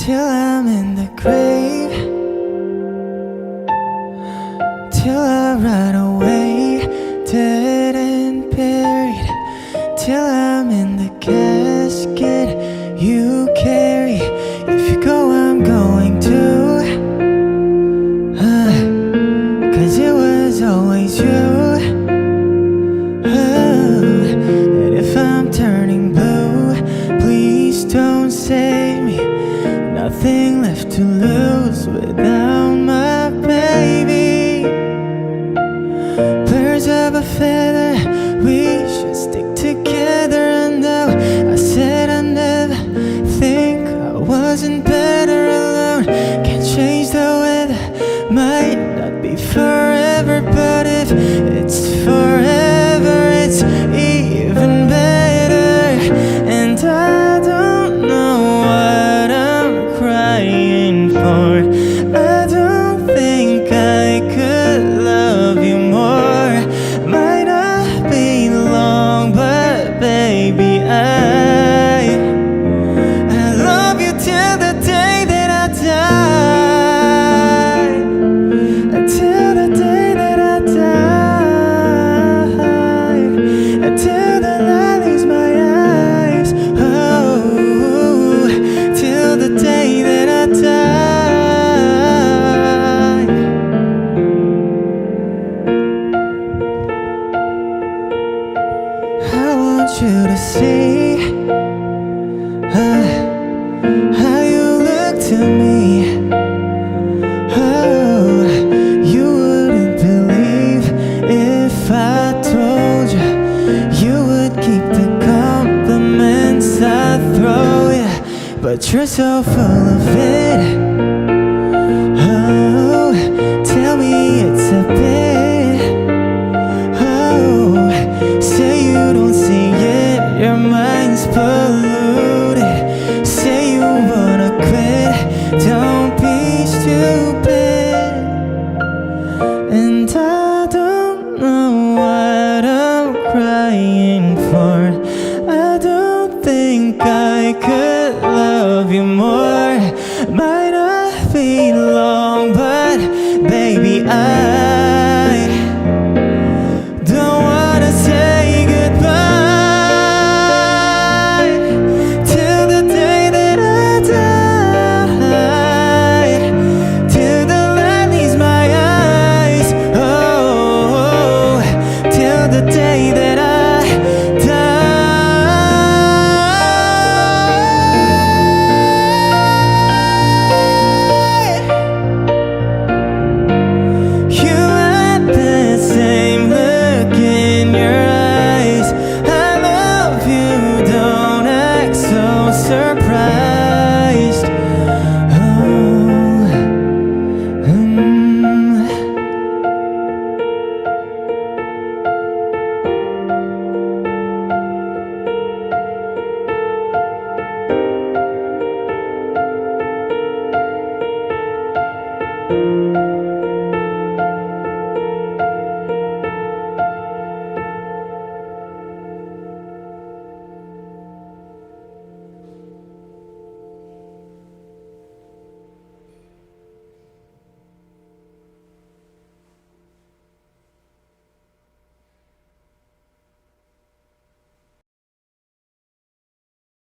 till I'm in the grave, till I ride away, dead and buried, till I'm in the casket you carry. If you go, I'm going too, 'cause it was always you. And if I'm turning blue, please don't save me. Nothing left to lose without my baby. Birds of a feather, we should stick together. I know I said I'd never think I wasn't better alone. Can't change the weather, might not be forever, but if it's forever, it's even better. And I don't know what I'm crying for. I don't think I could love you more. Might not be long, but baby, I love you till the day that I die. Till the day that I die. Till the light leaves my eyes. Oh, till the day that I die. I want you to see how you look to me. Oh, you wouldn't believe if I told you. You would keep the compliments I throw you, but you're so full of it. Oh, tell me it's a bit. Oh, say you don't see it, your mind's polluted. Say you wanna quit, don't be stupid. And I don't know what I'm crying for. I don't think I could love you more. Might not be long,